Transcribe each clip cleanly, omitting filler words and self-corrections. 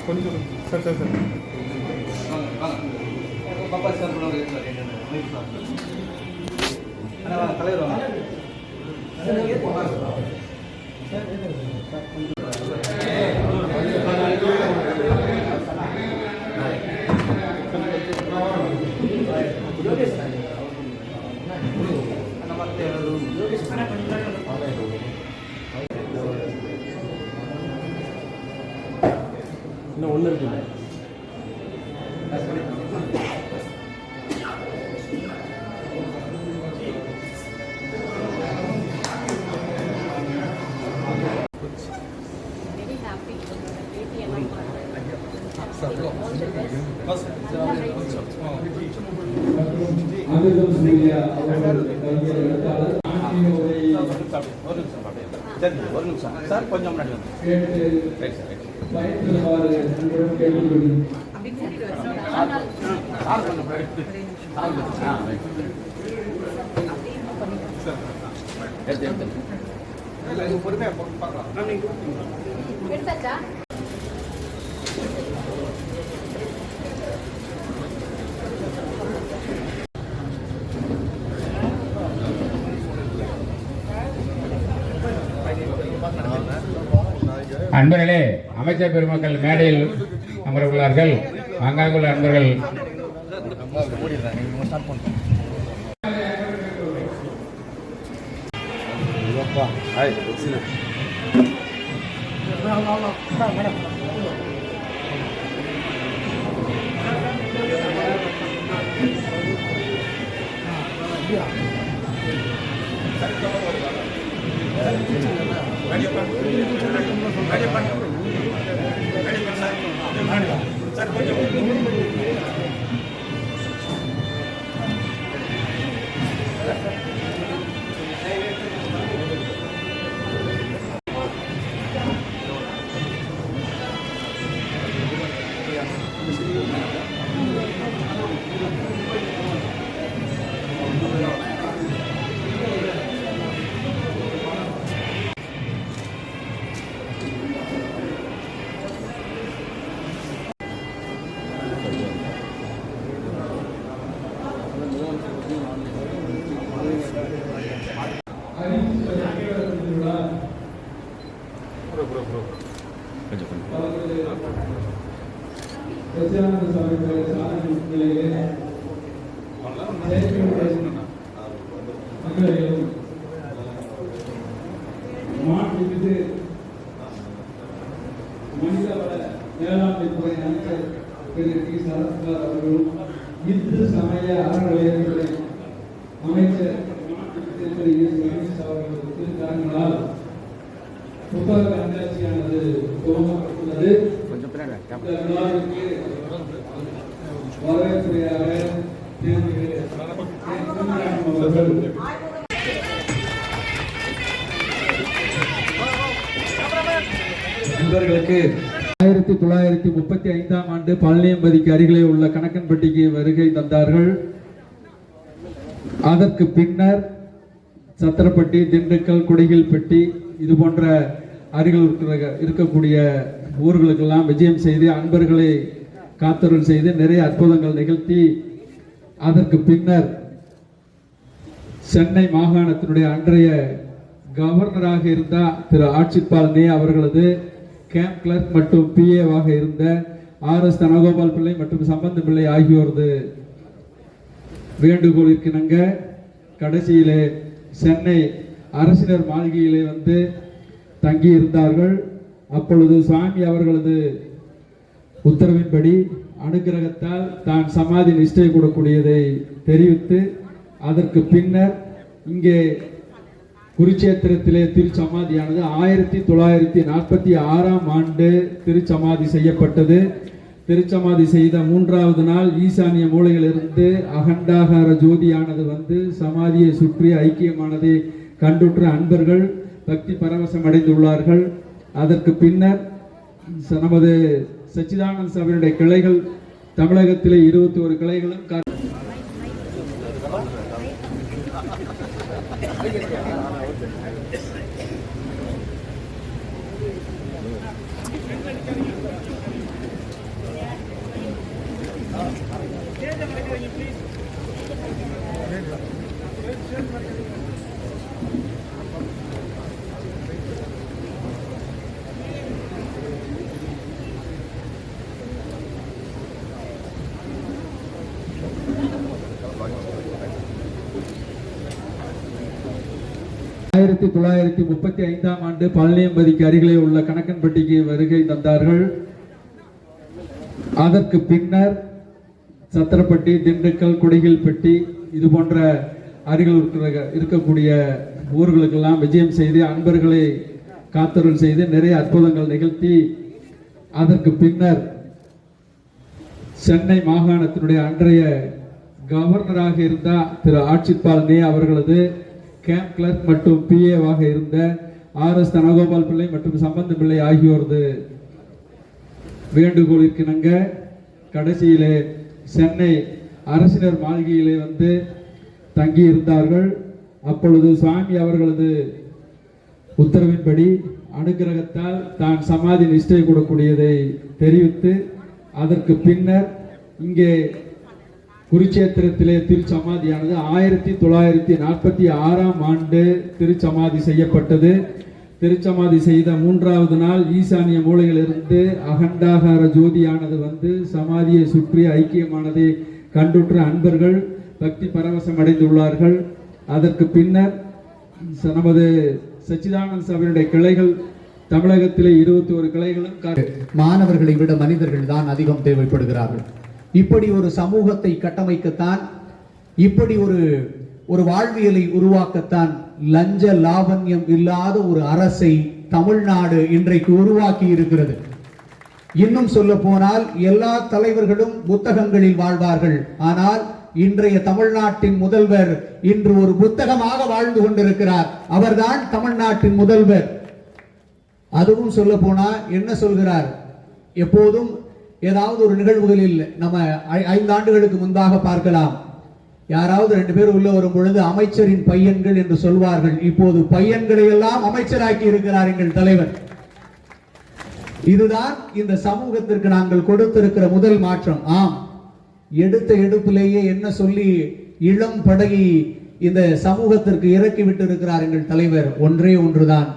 கொஞ்சம் sir sir sir பாப்பா sir தலைவர் வாங்க இன்னும் ஒன்று இருக்குல்ல ஒரு நிமிஷம் சார் கொஞ்சம் முன்னாடி வந்து அன்பர்களே, அமைச்சர் பெருமக்கள் மேடையில் அமர்வுள்ளார்கள். அங்காங்குள்ள அன்பர்கள் மனிதவள மேலாண்மை துறை அமைச்சர் திரு டி. சரத்குமார் அவர்களும் இந்து சமய அறநிலையத்துறை அமைச்சர் திரு எஸ். ரமேஷ் அவர்களது திருத்தரங்களால் புத்தக கண்காட்சியானது துவங்கப்பட்டுள்ளது. இந்த விழாவிற்கு வரவேற்புரையாக நண்பர்களுக்கு 1935 ஆண்டு பழனியம்பதிக்கு அருகிலே உள்ள கணக்கன்பட்டிக்கு வருகை தந்தார்கள். அதற்கு பின்னர் சத்திரப்பட்டி, திண்டுக்கல், குடிகில்பட்டி இது போன்ற அருகில் இருக்கக்கூடிய ஊர்களுக்கெல்லாம் விஜயம் செய்து அன்பர்களை காத்தருள் செய்து நிறைய அற்புதங்கள் நிகழ்த்தி அதற்கு பின்னர் சென்னை மாகாணத்தினுடைய அன்றைய கவர்னராக இருந்த திரு ஆட்சிப்பால் நே அவர்களது கேம்ப் கிளர்க் மற்றும் PA-வாக இருந்த RS தனகோபால் பிள்ளை மற்றும் சம்பந்த பிள்ளை ஆகியோரது வேண்டுகோளிற்கிணங்க கடைசியிலே சென்னை அரசினர் மாளிகையிலே வந்து தங்கி இருந்தார்கள். அப்பொழுது சுவாமி அவர்களது உத்தரவின்படி அனுகிரகத்தால் தான் சமாதி நிஷ்டை கூடக்கூடியதை தெரிவித்து அதற்கு பின்னர் இங்கே குருச்சேத்திரத்திலே திருச்சமாதியானது 1946 ஆண்டு திருச்சமாதி செய்யப்பட்டது. திருச்சமாதி செய்த 3வது நாள் ஈசானிய மூலையிலிருந்து அகண்டாகார ஜோதியானது வந்து சமாதியை சுற்றி ஐக்கியமானதை கண்டுற்ற அன்பர்கள் பக்தி பரவசம் அடைந்துள்ளார்கள். அதற்கு பின்னர் நமது சச்சிதானந்த சபையினுடைய கிளைகள் தமிழகத்திலே 21 கிளைகளும் ஆண்டு பழனியம்பதிக்கு அருகிலே உள்ள கணக்கன்பட்டிக்கு வருகை தந்தார்கள். அதற்கு பின்னர் சத்திரப்பட்டி, திண்டுக்கல், குடிகில்பட்டி இது போன்ற அருகில் இருக்கக்கூடிய ஊர்களுக்கெல்லாம் விஜயம் செய்து அன்பர்களை காத்தருள் செய்து நிறைய அற்புதங்கள் நிகழ்த்தி அதற்கு பின்னர் சென்னை மாகாணத்தினுடைய அன்றைய கவர்னராக இருந்த திரு ஆட்சிப்பால் நே அவர்களது கேம்ப் கிளர்க் மற்றும் பிஏவாக இருந்த RS தனகோபால் பிள்ளை மற்றும் சம்பந்த பிள்ளை ஆகியோரது வேண்டுகோளிற்கிணங்க கடைசியிலே சென்னை அரசினர் மாளிகையிலே வந்து தங்கி இருந்தார்கள். அப்பொழுது சுவாமி அவர்களது உத்தரவின்படி அனுகிரகத்தால் தான் சமாதி நிஷ்டை கூடக்கூடியதை தெரிவித்து அதற்கு பின்னர் இங்கே குருச்சேத்திரத்திலே திருச்சமாதியானது 1946ஆம் ஆண்டு திருச்சமாதி செய்யப்பட்டது. திருச்சமாதி செய்த 3வது நாள் ஈசானிய மூலையிலிருந்து அகண்டாகார ஜோதியானது வந்து சமாதியை சுற்றி ஐக்கியமானதை கண்டுற்ற அன்பர்கள் பக்தி பரவசம் அடைந்துள்ளார்கள். அதற்கு பின்னர் நமது சச்சிதானந்த சபையினுடைய கிளைகள் தமிழகத்திலே 21 கிளைகளும் மாணவர்களை விட மனிதர்கள் தான் அதிகம் தேவைப்படுகிறார்கள். இப்படி ஒரு சமூகத்தை கட்டமைக்கத்தான், இப்படி ஒரு வாழ்வியலை உருவாக்கத்தான் லஞ்ச லாவண்யம் இல்லாத ஒரு அரசை தமிழ்நாடு இன்றைக்கு உருவாக்கி இருக்கிறது. இன்னும் சொல்ல போனால் எல்லா தலைவர்களும் புத்தகங்களில் வாழ்வார்கள். ஆனால் இன்றைய தமிழ்நாட்டின் முதல்வர் இன்று ஒரு புத்தகமாக வாழ்ந்து கொண்டிருக்கிறார். அவர்தான் தமிழ்நாட்டின் முதல்வர். அதுவும் சொல்ல போனா என்ன சொல்கிறார், எப்போதும் ஏதாவது ஒரு நிகழ்வுகளில் நம்ம 5 ஆண்டுகளுக்கு முன்பாக பார்க்கலாம், யாராவது 2 பேர் உள்ள வரும் பொழுது அமைச்சரின் பையன்கள் என்று சொல்வார்கள். இப்போது பையன்களை எல்லாம் அமைச்சராக்கி இருக்கிறார் எங்கள் தலைவர். இதுதான் இந்த சமூகத்திற்கு நாங்கள் கொடுத்திருக்கிற முதல் மாற்றம். ஆம், எடுத்த எடுப்பிலேயே என்ன சொல்லி இளம் படகி இந்த சமூகத்திற்கு இறக்கி விட்டு இருக்கிறார் எங்கள் தலைவர். ஒன்றே ஒன்றுதான்,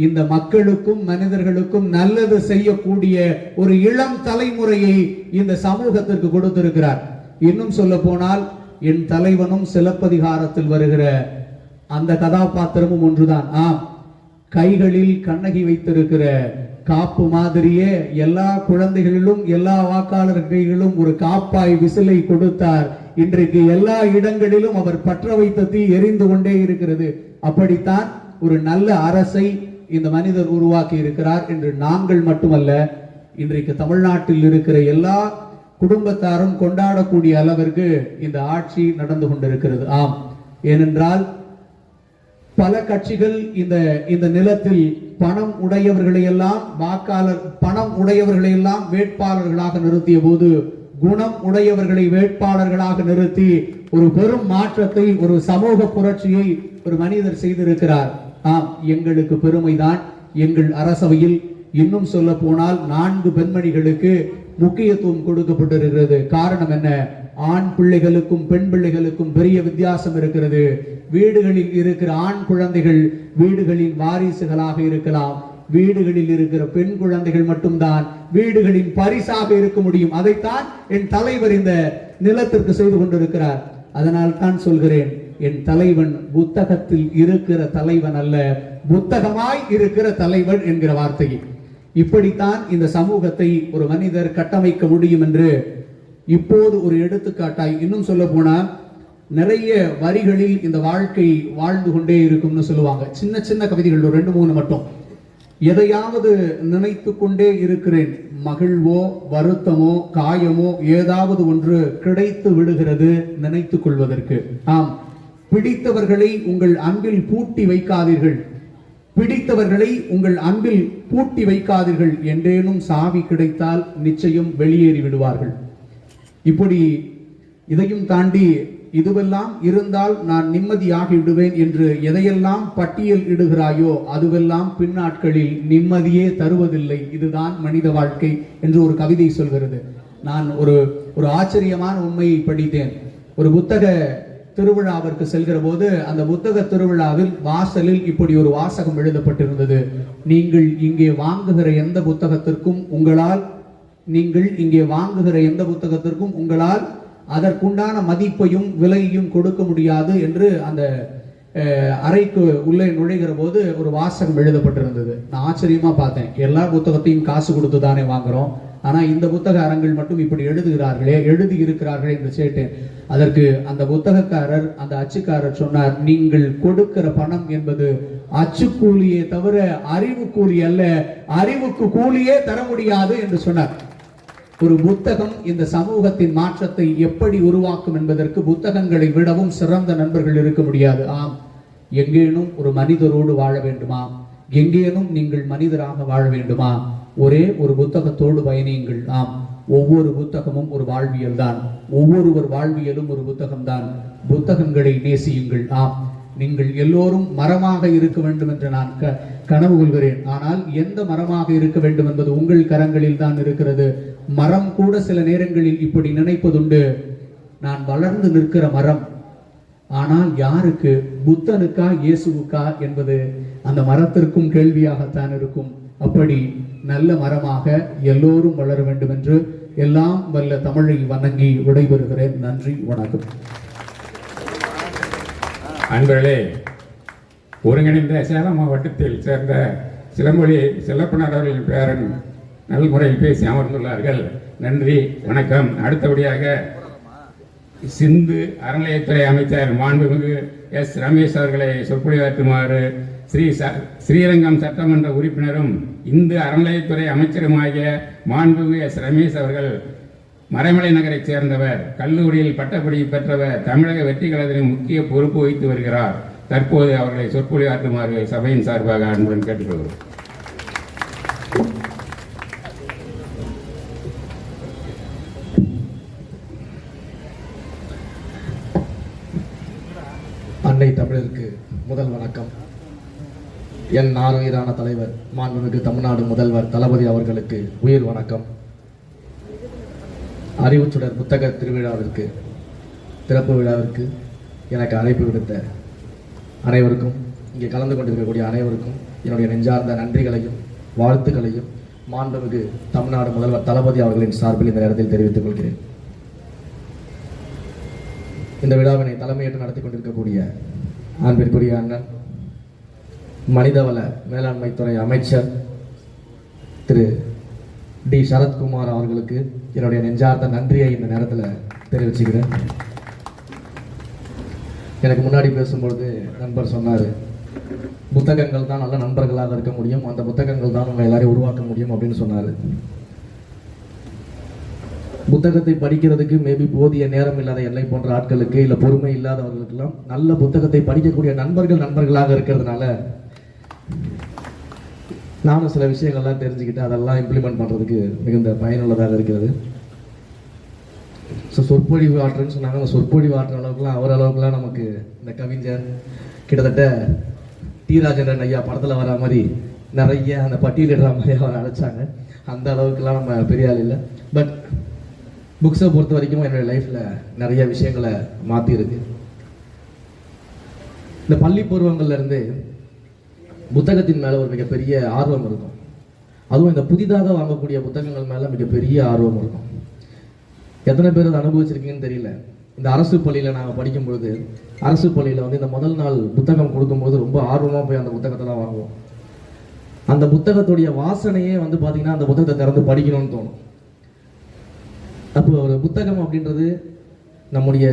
இந்த மக்களுக்கும் மனிதர்களுக்கும் நல்லது செய்யக்கூடிய ஒரு இளம் தலைமுறையை இந்த சமூகத்திற்கு கொடுத்திருக்கிறார். இன்னும் சொல்ல போனால் என் தலைவனும் சிலப்பதிகாரத்தில் வருகிற அந்த கதாபாத்திரமும் ஒன்றுதான். ஆம், கைகளில் கண்ணகி வைத்திருக்கிற காப்பு மாதிரியே எல்லா குழந்தைகளிலும் எல்லா வாக்காளர் கைகளிலும் ஒரு காப்பாய் விசிலை கொடுத்தார். இன்றைக்கு எல்லா இடங்களிலும் அவர் பற்ற வைத்த தீ எரிந்து கொண்டே இருக்கிறது. அப்படித்தான் ஒரு நல்ல அரசை இந்த மனிதர் உருவாக்கி இருக்கிறார் என்று நாங்கள் மட்டுமல்ல, இன்றைக்கு தமிழ்நாட்டில் இருக்கிற எல்லா குடும்பத்தாரும் கொண்டாடக்கூடிய அளவிற்கு இந்த ஆட்சி நடந்து கொண்டிருக்கிறது. ஆம், ஏனென்றால் பல கட்சிகள் இந்த நிலத்தில் பணம் உடையவர்களை எல்லாம் பணம் உடையவர்களை எல்லாம் வேட்பாளர்களாக நிறுத்திய போது குணம் உடையவர்களை வேட்பாளர்களாக நிறுத்தி ஒரு பெரும் மாற்றத்தை, ஒரு சமூக புரட்சியை ஒரு மனிதர் செய்திருக்கிறார். ஆம், எங்களுக்கு பெருமைதான். எங்கள் அரசவையில் இன்னும் சொல்ல போனால் 4 பெண்மணிகளுக்கு முக்கியத்துவம் கொடுக்கப்பட்டிருக்கிறது. காரணம் என்ன? ஆண் பிள்ளைகளுக்கும் பெண் பிள்ளைகளுக்கும் பெரிய வித்தியாசம் இருக்கிறது. வீடுகளில் இருக்கிற ஆண் குழந்தைகள் வீடுகளின் வாரிசுகளாக இருக்கலாம், வீடுகளில் இருக்கிற பெண் குழந்தைகள் மட்டும்தான் வீடுகளின் பரிசாக இருக்க முடியும். அதைத்தான் என் தலைவர் இந்த நிலத்திற்கு செய்து கொண்டிருக்கிறார். அதனால் தான் சொல்கிறேன், என் தலைவன் புத்தகத்தில் இருக்கிற தலைவன் அல்ல, புத்தகமாய் இருக்கிற தலைவன் என்கிற வார்த்தையை. இப்படித்தான் இந்த சமூகத்தை ஒரு மனிதர் கட்டமைக்க முடியும் என்று இப்போது ஒரு எடுத்துக்காட்டாய், இன்னும் சொல்ல போனா நிறைய வரிகளில் இந்த வாழ்க்கை வாழ்ந்து கொண்டே இருக்கும்னு சொல்லுவாங்க. சின்ன சின்ன கவிதைகள் 2-3 மட்டும். எதையாவது நினைத்து கொண்டே இருக்கிறேன், மகிழ்வோ வருத்தமோ காயமோ ஏதாவது ஒன்று கிடைத்து விடுகிறது நினைத்துக் கொள்வதற்கு. ஆம், பிடித்தவர்களை உங்கள் அன்பில் பூட்டி வைக்காதீர்கள், பிடித்தவர்களை உங்கள் அன்பில் பூட்டி வைக்காதீர்கள், என்றேனும் சாவி கிடைத்தால் நிச்சயம் வெளியேறி விடுவார்கள். இப்படி இதையும் தாண்டி இதுவெல்லாம் இருந்தால் நான் நிம்மதியாகி விடுவேன் என்று எதையெல்லாம் பட்டியல் இடுகிறாயோ அதுவெல்லாம் பின்னாட்களில் நிம்மதியே தருவதில்லை. இதுதான் மனித வாழ்க்கை என்று ஒரு கவிதை சொல்கிறது. நான் ஒரு ஆச்சரியமான உண்மையை படித்தேன். ஒரு புத்தக திருவிழாவிற்கு செல்கிற போது அந்த புத்தக திருவிழாவில் வாசலில் இப்படி ஒரு வாசகம் எழுதப்பட்டிருந்தது: நீங்கள் இங்கே வாங்குகிற எந்த புத்தகத்திற்கும் உங்களால் அதற்குண்டான மதிப்பையும் விலையையும் கொடுக்க முடியாது என்று அந்த அறைக்கு உள்ளே நுழைகிற போது ஒரு வாசகம் எழுதப்பட்டிருந்தது. நான் ஆச்சரியமா பார்த்தேன். எல்லா புத்தகத்தையும் காசு கொடுத்து தானே வாங்குறோம், ஆனா இந்த புத்தக அரங்கில் மட்டும் இப்படி எழுதி இருக்கிறார்களே என்று கேட்டேன். அதற்கு அந்த புத்தகக்காரர், அந்த அச்சுக்காரர் சொன்னார், நீங்கள் கொடுக்கிற பணம் என்பது அச்சுக்கூலியே தவிர அறிவு கூலி அல்ல, அறிவுக்கு கூலியே தர முடியாது என்று சொன்னார். ஒரு புத்தகம் இந்த சமூகத்தின் மாற்றத்தை எப்படி உருவாக்கும் என்பதற்கு புத்தகங்களை விடவும் சிறந்த நண்பர்கள் இருக்க முடியாது. ஆம், எங்கேனும் ஒரு மனிதரோடு வாழ வேண்டுமா, எங்கேனும் நீங்கள் மனிதராக வாழ வேண்டுமா, ஒரே ஒரு புத்தகத்தோடு பயணியுங்கள். ஆம், ஒவ்வொரு புத்தகமும் ஒரு வாழ்வியல் தான், ஒவ்வொருவர் வாழ்வியலும் ஒரு புத்தகம்தான். புத்தகங்களை நேசியுங்கள். ஆம், நீங்கள் எல்லோரும் மரமாக இருக்க வேண்டும் என்று நான் கனவு கொள்கிறேன். ஆனால் எந்த மரமாக இருக்க வேண்டும் என்பது உங்கள் கரங்களில் தான் இருக்கிறது. மரம் கூட சில நேரங்களில் இப்படி நினைப்பதுண்டு, நான் வளர்ந்து நிற்கிற மரம், ஆனால் யாருக்கு, புத்தனுக்கா இயேசுவுக்கா என்பது அந்த மரத்திற்கும் கேள்வியாகத்தான் இருக்கும். அப்படி நல்ல மரமாக எல்லோரும் வளர வேண்டும் என்று எல்லாம் வல்ல தமிழை வணங்கி விடைபெறுகிறேன். நன்றி, வணக்கம். அன்பர்களே, ஒருங்கிணைந்த சேலம் மாவட்டத்தில் சேர்ந்த சிலம்பொலி செல்லப்பனார் அவர்களின் பேரன் நல்முறையில் பேசி அமர்ந்துள்ளார்கள். நன்றி, வணக்கம். அடுத்தபடியாக சிந்து அறநிலையத்துறை அமைச்சர் மாண்புமிகு எஸ் ரமேஷ் அவர்களை சொற்பொழிவாற்றுமாறு ஸ்ரீரங்கம் சட்டமன்ற உறுப்பினரும் இந்து அறநிலையத்துறை அமைச்சருமாகிய மாண்புமிகு எஸ் ரமேஷ் அவர்கள் மறைமலை நகரைச் சேர்ந்தவர், கல்லூரியில் பட்டப்படிப்பு பெற்றவர், தமிழக வெற்றி கழகத்தின் முக்கிய பொறுப்பு வகித்து வருகிறார். தற்போது அவர்களை சொற்பொழிவாற்றுமாறு சபையின் சார்பாக அன்புடன் கேட்டுக்கொள்கிறோம். அன்னை தமிழருக்கு முதல் வணக்கம். என் நாருயிரான தலைவர் மாண்புமிகு தமிழ்நாடு முதல்வர் தளபதி அவர்களுக்கு உயிர் வணக்கம். அறிவுச்சுடர் புத்தக திருவிழாவிற்கு, திறப்பு விழாவிற்கு எனக்கு அழைப்பு விடுத்த அனைவருக்கும், இங்கே கலந்து கொண்டிருக்கக்கூடிய அனைவருக்கும் என்னுடைய நெஞ்சார்ந்த நன்றிகளையும் வாழ்த்துக்களையும் மாண்புமிகு தமிழ்நாடு முதல்வர் தளபதி அவர்களின் சார்பில் இந்த நேரத்தில் தெரிவித்துக் கொள்கிறேன். இந்த விழாவினை தலைமையேற்று நடத்தி கொண்டிருக்கக்கூடிய அன்பிற்குரிய அண்ணன் மனிதவள மேலாண்மைத்துறை அமைச்சர் திரு டி சரத்குமார் அவர்களுக்கு என்னுடைய நெஞ்சார்ந்த நன்றியை இந்த நேரத்தில் தெரிவிச்சுக்கிறேன். எனக்கு முன்னாடி பேசும்பொழுது நண்பர் சொன்னார், புத்தகங்கள் தான் நல்ல நண்பர்களாக இருக்க முடியும், அந்த புத்தகங்கள் தான் உங்களை எல்லாரையும் உருவாக்க முடியும் அப்படின்னு சொன்னார். புத்தகத்தை படிக்கிறதுக்கு மேபி போதிய நேரம் இல்லாத என்னை போன்ற ஆட்களுக்கு, இல்லை பொறுமை இல்லாதவர்களுக்கெல்லாம் நல்ல புத்தகத்தை படிக்கக்கூடிய நண்பர்களாக இருக்கிறதுனால நானும் சில விஷயங்கள்லாம் தெரிஞ்சுக்கிட்டு அதெல்லாம் இம்ப்ளிமெண்ட் பண்ணுறதுக்கு மிகுந்த பயனுள்ளதாக இருக்கிறது. ஸோ சொற்பொழிவு ஆற்றுன்னு சொன்னாங்க. அந்த சொற்பொழிவு ஆற்றுற அளவுக்குலாம் அவர் அளவுக்குலாம் நமக்கு இந்த கவிஞர் கிட்டத்தட்ட டி ராஜேந்திரன் ஐயா படத்தில் வர மாதிரி நிறைய அந்த பட்டியலிடுற மாதிரி அவர் அழைச்சாங்க. அந்த அளவுக்குலாம் நம்ம பெரிய ஆள் இல்லை. பட் புக்ஸை பொறுத்த வரைக்கும் என்னுடைய லைஃப்பில் நிறைய விஷயங்களை மாற்றிருக்கு. இந்த பள்ளி பருவங்கள்லேருந்து புத்தகத்தின் மேலே ஒரு மிகப்பெரிய ஆர்வம் இருக்கும். அதுவும் இந்த புதிதாக வாங்கக்கூடிய புத்தகங்கள் மேலே மிகப்பெரிய ஆர்வம் இருக்கும். எத்தனை பேர் அதை அனுபவிச்சிருக்கீங்கன்னு தெரியல. இந்த அரசு பள்ளியில் நாங்கள் படிக்கும்பொழுது, அரசு பள்ளியில் வந்து இந்த முதல் நாள் புத்தகம் கொடுக்கும்போது ரொம்ப ஆர்வமாக போய் அந்த புத்தகத்தெல்லாம் வாங்குவோம். அந்த புத்தகத்துடைய வாசனையே வந்து பார்த்தீங்கன்னா அந்த புத்தகத்தை திறந்து படிக்கணும்னு தோணும். அப்போ ஒரு புத்தகம் அப்படின்றது நம்முடைய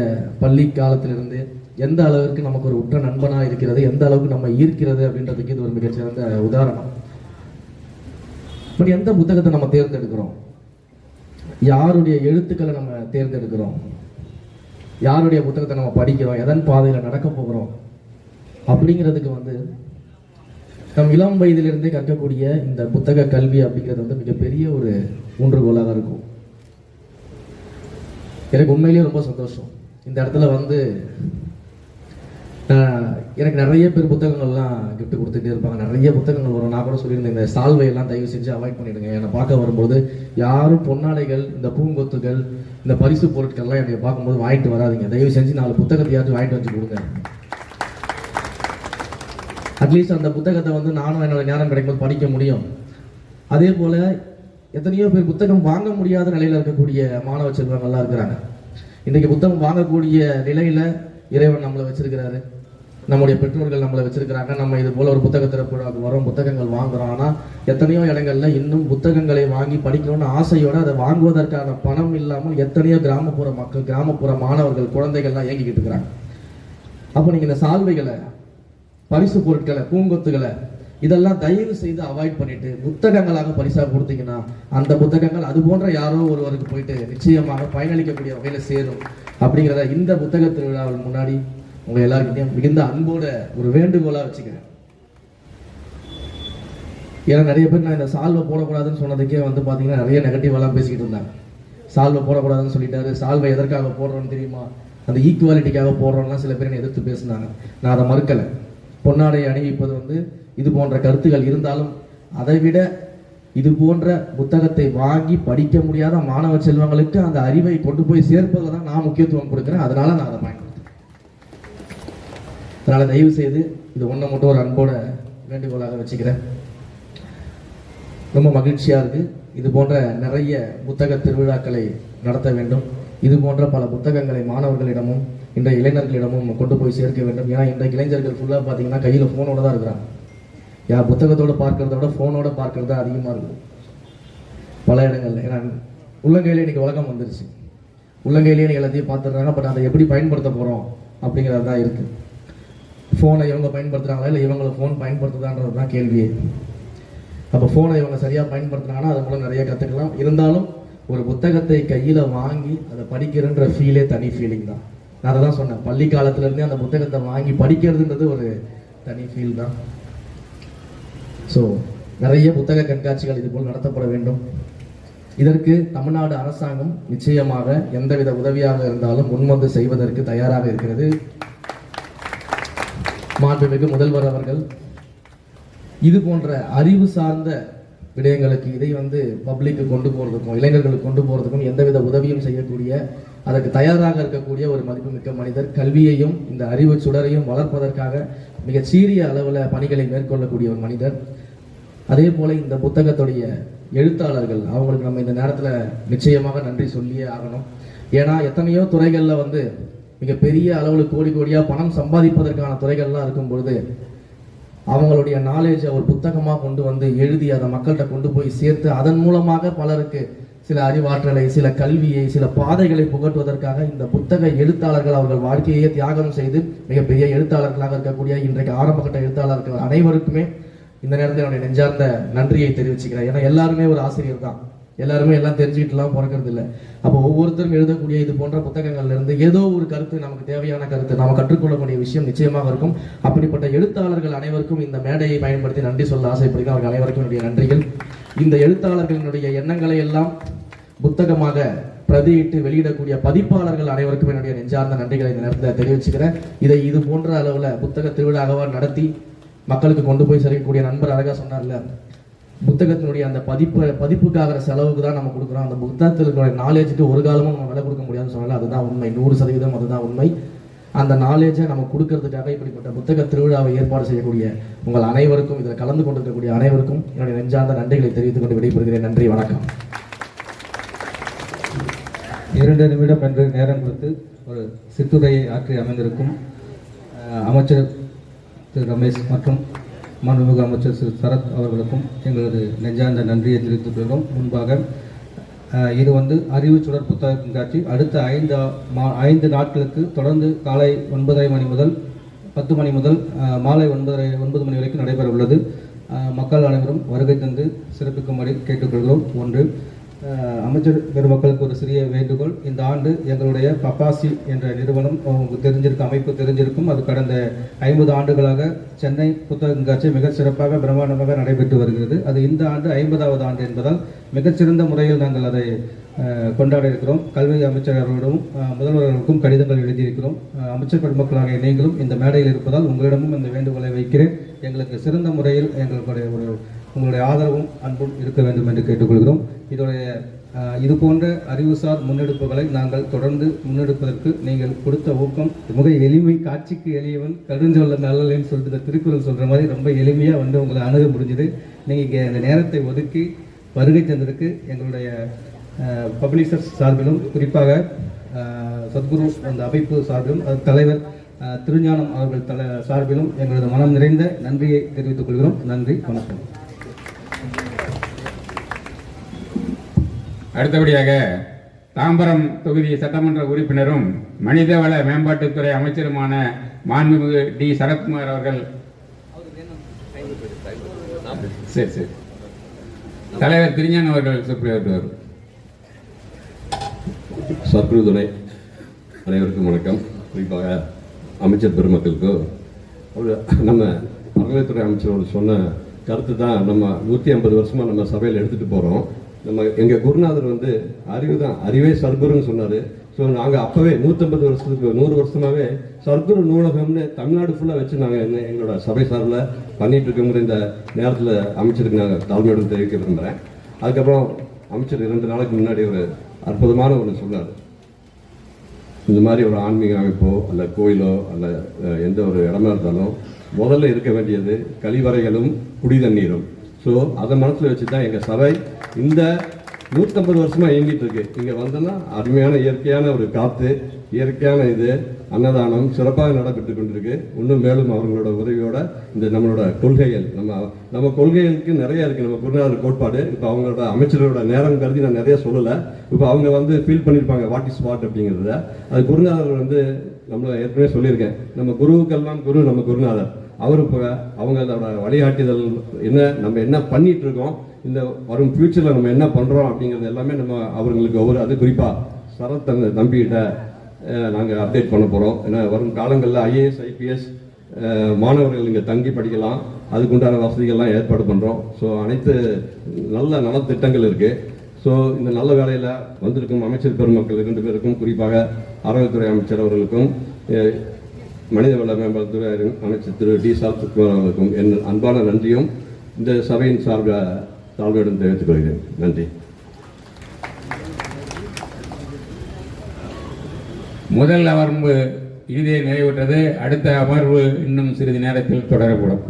பள்ளி காலத்திலிருந்து எந்த அளவுக்கு நமக்கு ஒரு உற்ற நண்பனாக இருக்கிறது, எந்த அளவுக்கு நம்ம ஈர்க்கிறது அப்படின்றதுக்கு இது ஒரு மிகச்சிறந்த உதாரணம். பட் எந்த புத்தகத்தை நம்ம தேர்ந்தெடுக்கிறோம், யாருடைய எழுத்துக்களை நம்ம தேர்ந்தெடுக்கிறோம், யாருடைய புத்தகத்தை நம்ம படிக்கிறோம், எதன் பாதையில் நடக்க போகிறோம் அப்படிங்கிறதுக்கு வந்து நம் இளம் வயதிலிருந்தே கற்கக்கூடிய இந்த புத்தக கல்வி அப்படிங்கிறது வந்து மிகப்பெரிய ஒரு ஊன்றுகோலாக இருக்கும். எனக்கு உண்மையிலேயே ரொம்ப சந்தோஷம். இந்த இடத்துல வந்து எனக்கு நிறைய பேர் புத்தகங்கள்லாம் gift கொடுத்துட்டே இருப்பாங்க. நிறைய புத்தகங்கள் வரும். நான் கூட சொல்லியிருந்தேன், இந்த சால்வையெல்லாம் தயவு செஞ்சு அவாய்ட் பண்ணிடுங்க. என்னை பார்க்க வரும்போது யாரும் பொன்னாடைகள், இந்த பூங்கொத்துகள், இந்த பரிசு பொருட்கள்லாம் என்னை பார்க்கும்போது வாங்கிட்டு வராதிங்க. தயவு செஞ்சு 4 புத்தகத்தையாச்சும் வாங்கிட்டு வந்து கொடுங்க. அட்லீஸ்ட் அந்த புத்தகத்தை வந்து நானும் என்னோட நேரம் கிடைக்கும்போது படிக்க முடியும். அதே போல் எத்தனையோ பேர் புத்தகம் வாங்க முடியாத நிலையில் இருக்கக்கூடிய மாணவ செல்வங்கள்லாம் இருக்கிறாங்க. இன்றைக்கு புத்தகம் வாங்கக்கூடிய நிலையில் இறைவன் நம்மளை வச்சிருக்கிறாரு, நம்முடைய பெற்றோர்கள் நம்மளை வச்சிருக்கிறாங்க. நம்ம இது போல் ஒரு புத்தக திறப்புக்கு வரோம், புத்தகங்கள் வாங்குகிறோம். ஆனால் எத்தனையோ இடங்கள்ல இன்னும் புத்தகங்களை வாங்கி படிக்கணும்னு ஆசையோடு அதை வாங்குவதற்கான பணம் இல்லாமல் எத்தனையோ கிராமப்புற மக்கள், கிராமப்புற மாணவர்கள், குழந்தைகள்லாம் இயங்கிக்கிட்டு இருக்கிறாங்க. அப்போ நீங்கள் இந்த சால்வைகளை, பரிசு பொருட்களை, பூங்கொத்துகளை இதெல்லாம் தயவு செய்து அவாய்ட் பண்ணிட்டு புத்தகங்களாக பரிசாக கொடுத்தீங்கன்னா அந்த புத்தகங்கள் அது போன்ற யாரோ ஒருவருக்கு போயிட்டு நிச்சயமாக பயனளிக்கக்கூடிய வகையில் சேரும். அப்படிங்கிறத இந்த புத்தக திருவிழாவில் முன்னாடி உங்க எல்லாருக்கிட்டையும் மிகுந்த அன்போட ஒரு வேண்டுகோளா வச்சுக்கிறேன். ஏன்னா நிறைய பேர் நான் இந்த சால்வை போடக்கூடாதுன்னு சொன்னதுக்கே வந்து பார்த்தீங்கன்னா நிறைய நெகட்டிவெல்லாம் பேசிக்கிட்டு இருந்தாங்க. சால்வை போடக்கூடாதுன்னு சொல்லிட்டாரு, சால்வை எதற்காக போடுறோன்னு தெரியுமா, அந்த ஈக்குவாலிட்டிக்காக போடுறோம்லாம் சில பேர் எதிர்த்து பேசினாங்க. நான் அதை மறுக்கலை. பொன்னாடை அணிவிப்பது வந்து இது போன்ற கருத்துகள் இருந்தாலும் அதைவிட இது போன்ற புத்தகத்தை வாங்கி படிக்க முடியாத மாணவ செல்வங்களுக்கு அந்த அறிவை கொண்டு போய் சேர்ப்பதில் தான் நான் முக்கியத்துவம் கொடுக்குறேன். அதனால நான் அதை பயன்படுத்துறேன். அதனால தயவு செய்து இது ஒன்றை மட்டும் ஒரு அன்போட வேண்டுகோளாக வச்சுக்கிறேன். ரொம்ப மகிழ்ச்சியாக இருக்குது. இது போன்ற நிறைய புத்தக திருவிழாக்களை நடத்த வேண்டும். இது போன்ற பல புத்தகங்களை மாணவர்களிடமும் இன்றைய இளைஞர்களிடமும் கொண்டு போய் சேர்க்க வேண்டும். ஏன்னா இன்றைய இளைஞர்கள் ஃபுல்லாக பார்த்தீங்கன்னா கையில் ஃபோனோட தான் இருக்கிறாங்க. புத்தகத்தோடு பார்க்கறத விட ஃபோனோட பார்க்கறது தான் அதிகமாக இருக்குது பல இடங்கள்ல. ஏன்னா உள்ளங்கையிலே இன்றைக்கி உலகம் வந்துருச்சு. உள்ளங்கையிலேயே நீங்கள் எல்லாத்தையும் பார்த்துடுறாங்க. பட் அதை எப்படி பயன்படுத்த போகிறோம் அப்படிங்கிறது தான் இருக்குது. ஃபோனை இவங்க பயன்படுத்துகிறாங்களா இல்லை இவங்களை ஃபோன் பயன்படுத்துதான்றது தான் கேள்வியே. அப்போ ஃபோனை இவங்க சரியாக பயன்படுத்துனாங்கன்னா அது மூலம் நிறைய கற்றுக்கலாம். இருந்தாலும் ஒரு புத்தகத்தை கையில் வாங்கி அதை படிக்கிறன்ற ஃபீலே தனி ஃபீலிங் தான். நான் அதை தான் சொன்னேன், பள்ளி காலத்துலேருந்தே அந்த புத்தகத்தை வாங்கி படிக்கிறதுன்றது ஒரு தனி ஃபீல் தான். ஸோ நிறைய புத்தக கண்காட்சிகள் இது போல் நடத்தப்பட வேண்டும். இதற்கு தமிழ்நாடு அரசாங்கம் நிச்சயமாக எந்தவித உதவியாக இருந்தாலும் முன்வந்து செய்வதற்கு தயாராக இருக்கிறது. மாண்புமிகு முதல்வர் அவர்கள் இது போன்ற அறிவு சார்ந்த விடயங்களுக்கு இதை வந்து பப்ளிக்கு கொண்டு போகிறதுக்கும் இளைஞர்களுக்கு கொண்டு போகிறதுக்கும் எந்தவித உதவியும் செய்யக்கூடிய, அதற்கு தயாராக இருக்கக்கூடிய ஒரு மதிப்புமிக்க மனிதர். கல்வியையும் இந்த அறிவு சுடரையும் வளர்ப்பதற்காக மிக சீரிய அளவில் பணிகளை மேற்கொள்ளக்கூடிய ஒரு மனிதர். அதே போல இந்த புத்தகத்துடைய எழுத்தாளர்கள், அவங்களுக்கு நம்ம இந்த நேரத்தில் நிச்சயமாக நன்றி சொல்லியே ஆகணும். ஏன்னா எத்தனையோ துறைகளில் வந்து மிகப்பெரிய அளவில் கோடி கோடியாக பணம் சம்பாதிப்பதற்கான துறைகள்லாம் இருக்கும் பொழுது அவங்களுடைய நாலேஜை ஒரு புத்தகமாக கொண்டு வந்து எழுதி அதை மக்கள்கிட்ட கொண்டு போய் சேர்த்து அதன் மூலமாக பலருக்கு சில அறிவாற்றலை, சில கல்வியை, சில பாதைகளை புகட்டுவதற்காக இந்த புத்தக எழுத்தாளர்கள் அவர்கள் வாழ்க்கையை தியாகம் செய்து மிகப்பெரிய எழுத்தாளர்களாக இருக்கக்கூடிய இன்றைக்கு ஆரம்பகட்ட எழுத்தாளர்கள் அனைவருக்குமே இந்த நேரத்தில் என்னுடைய நெஞ்சார்ந்த நன்றியை தெரிவிச்சுக்கிறேன். ஏன்னா எல்லாருமே ஒரு ஆசிரியர் தான், எல்லாருமே எல்லாம் தெரிஞ்சுக்கிட்டுலாம் பிறக்கிறது இல்லை. அப்போ ஒவ்வொருத்தரும் எழுதக்கூடிய இது போன்ற புத்தகங்கள்ல இருந்து ஏதோ ஒரு கருத்து, நமக்கு தேவையான கருத்து, நாம் கற்றுக்கொள்ளக்கூடிய விஷயம் நிச்சயமாக இருக்கும். அப்படிப்பட்ட எழுத்தாளர்கள் அனைவருக்கும் இந்த மேடையை பயன்படுத்தி நன்றி சொல்ல ஆசைப்படுகிறேன். அவர்கள் அனைவருக்கும் என்னுடைய நன்றிகள். இந்த எழுத்தாளர்களினுடைய எண்ணங்களை எல்லாம் புத்தகமாக பிரதியிட்டு வெளியிடக்கூடிய பதிப்பாளர்கள் அனைவருக்கும் என்னுடைய நெஞ்சார்ந்த நன்றிகளை இந்த நேரத்தில் தெரிவிச்சுக்கிறேன். இதை இது போன்ற அளவில் புத்தக திருவிழாவாக நடத்தி மக்களுக்கு கொண்டு போய் சேர்க்கக்கூடிய நண்பர் அழகாக சொன்னார்ல, புத்தகத்தினுடைய அந்த பதிப்புக்காகிற செலவுக்கு தான் நம்ம கொடுக்குறோம். அந்த புத்தகத்தினுடைய நாலேஜுக்கு ஒரு காலமும் நம்ம விலை கொடுக்க முடியாதுன்னு சொன்னால அதுதான் உண்மை, 100% அதுதான் உண்மை. அந்த நாலேஜை நம்ம கொடுக்கறதுக்காக இப்படிப்பட்ட புத்தக திருவிழாவை ஏற்பாடு செய்யக்கூடிய உங்கள் அனைவருக்கும், இதில் கலந்து கொண்டிருக்கக்கூடிய அனைவருக்கும் என்னுடைய நெஞ்சார்ந்த நன்றிகளை தெரிவித்துக் கொண்டு விடைபெறுகிறேன். நன்றி, வணக்கம். 2 நிமிடம் என்று நேரம் கொடுத்து ஒரு சிற்றுரையை ஆற்றி அமைந்திருக்கும் அமைச்சர் திரு ரமேஷ் மற்றும் மாண்புமிகு அமைச்சர் திரு சரத் அவர்களுக்கும் எங்களது நெஞ்சார்ந்த நன்றியை தெரிவித்துக் கொள்கிறோம். முன்பாக இது வந்து அறிவு சுடர் புத்தக கண்காட்சி அடுத்த 5 நாட்களுக்கு தொடர்ந்து காலை 9:30 மணி முதல் 10 மணி முதல் மாலை 9 மணி வரைக்கும் நடைபெற உள்ளது. மக்கள் அனைவரும் வருகை தந்து சிறப்பிக்கும்படி கேட்டுக்கொள்கிறோம். 1 அமைச்சர் பெருமக்களுக்கு ஒரு சிறிய வேண்டுகோள். இந்த ஆண்டு எங்களுடைய பப்பாசி என்ற நிறுவனம் உங்களுக்கு தெரிஞ்சிருக்கும், அமைப்பு தெரிஞ்சிருக்கும். அது கடந்த 50 ஆண்டுகளாக சென்னை புத்தக கண்காட்சி மிக சிறப்பாக பிரம்மாண்டமாக நடைபெற்று வருகிறது. அது இந்த ஆண்டு 50வது ஆண்டு என்பதால் மிகச்சிறந்த முறையில் நாங்கள் அதை கொண்டாட இருக்கிறோம். கல்வி அமைச்சர் அவர்களிடம் முதல்வர்களுக்கும் கடிதங்கள் எழுதியிருக்கிறோம். அமைச்சர் பெருமக்களாக நீங்களும் இந்த மேடையில் இருப்பதால் உங்களிடமும் இந்த வேண்டுகோளை வைக்கிறேன். எங்களுக்கு சிறந்த முறையில் உங்களுடைய ஆதரவும் அன்பும் இருக்க வேண்டும் என்று கேட்டுக்கொள்கிறோம். இது போன்ற அறிவுசார் முன்னெடுப்புகளை நாங்கள் தொடர்ந்து முன்னெடுப்பதற்கு நீங்கள் கொடுத்த ஊக்கம் மிக எளிமை. காட்சிக்கு எளியவன் கடுஞ்சொல்ல நல்லலன்னு சொல்லிட்டு இந்த திருக்குறள் சொல்கிற மாதிரி ரொம்ப எளிமையாக உங்களை அணுக முடிஞ்சுது. நீங்கள் இந்த நேரத்தை ஒதுக்கி வருகை தந்ததுக்கு எங்களுடைய பப்ளிஷர்ஸ் சார்பிலும் குறிப்பாக சத்குரு அந்த அமைப்பு சார்பிலும் அது தலைவர் திருஞானம் அவர்கள் சார்பிலும் எங்களது மனம் நிறைந்த நன்றியை தெரிவித்துக் கொள்கிறோம். நன்றி, வணக்கம். அடுத்தபடியாக தாம்பரம் தொகுதி சட்டமன்ற உறுப்பினரும் மனிதவள மேம்பாட்டுத்துறை அமைச்சருமான மாண்புமிகு டி சரத்குமார் அவர்கள் சரி தலைவர் திருஞானம் அவர்கள் சொற்பொழிவாற்றுவார். சத்குரு துணை அனைவருக்கும் வணக்கம். குறிப்பாக அமைச்சர் பெருமக்களுக்கு நம்ம அறநிலையத்துறை அமைச்சரோடு சொன்ன கருத்து தான் நம்ம 150 வருஷமாக நம்ம சபையில் எடுத்துகிட்டு போகிறோம். நம்ம எங்கள் குருநாதர் அறிவு தான், அறிவே சர்க்குருன்னு சொன்னார். ஸோ நாங்கள் அப்போவே 100 வருஷமாகவே சர்க்குரு நூலகம்னு தமிழ்நாடு ஃபுல்லாக வச்சு நாங்கள் எங்களோட சபை சார்பில் பண்ணிகிட்டு இருக்கோங்கிற இந்த நேரத்தில் அமைச்சருக்கு நாங்கள் தாழ்மையோடு தெரிவிக்க விரும்புகிறேன். அதுக்கப்புறம் அமைச்சர் 2 நாளைக்கு முன்னாடி ஒரு அற்புதமான ஒன்று சொன்னார். இந்த மாதிரி ஒரு ஆன்மீக அமைப்போ அல்ல கோயிலோ அல்ல எந்த ஒரு இடமா இருந்தாலும் முதல்ல இருக்க வேண்டியது கழிவறைகளும் குடி தண்ணீரும். ஸோ அதை மனசில் வச்சு தான் எங்கள் சபை இந்த 150 வருஷமாக இயங்கிட்டு இருக்கு. இங்கே வந்தோன்னா அருமையான இயற்கையான ஒரு காற்று, இயற்கையான அன்னதானம் சிறப்பாக நடைபெற்று கொண்டிருக்கு. இன்னும் மேலும் அவங்களோட உதவியோட இந்த நம்மளோட கொள்கைகள் நம்ம கொள்கைகளுக்கு நிறைய இருக்குது. நம்ம குருநாதர் கோட்பாடு இப்போ அவங்களோட அமைச்சரோட நேரம் கருதி நான் நிறைய சொல்லலை. இப்போ அவங்க ஃபீல் பண்ணியிருப்பாங்க வாட் இஸ் வாட் அப்படிங்கிறத. அது குருநாதர் நம்மளை ஏற்கனவே சொல்லியிருக்கேன். நம்ம குருவுக்கெல்லாம் குரு நம்ம குருநாதர். அவர் இப்போ அவங்களோட வழிகாட்டுதல் நம்ம என்ன பண்ணிட்டு இருக்கோம், இந்த வரும் ஃபியூச்சரில் நம்ம என்ன பண்ணுறோம் அப்படிங்கிறது எல்லாமே நம்ம அவங்களுக்கு அது குறிப்பாக சரத் தம்பிகிட்ட நாங்கள் அப்டேட் பண்ண போகிறோம். ஏன்னா வரும் காலங்களில் IAS IPS மாணவர்கள் இங்கே தங்கி படிக்கலாம், அதுக்குண்டான வசதிகள்லாம் ஏற்பாடு பண்ணுறோம். ஸோ அனைத்து நல்ல நலத்திட்டங்கள் இருக்குது. ஸோ இந்த நல்ல வேலையில் வந்திருக்கும் அமைச்சர் பெருமக்கள் 2 பேருக்கும், குறிப்பாக அறநிலையத்துறை அமைச்சர் அவர்களுக்கும் மனிதவள மேம்பாட்டுத்துறை அமைச்சர் திரு டி சரத்குமார் அவர்களுக்கும் என் அன்பான நன்றியும் இந்த சபையின் சார்பில் தாழ்மையுடன் தெரிவித்துக் கொள்கிறேன். நன்றி. முதல் அமர்வு இறுதியை நிறைவுற்றது. அடுத்த அமர்வு இன்னும் சிறிது நேரத்தில் தொடரப்படும்.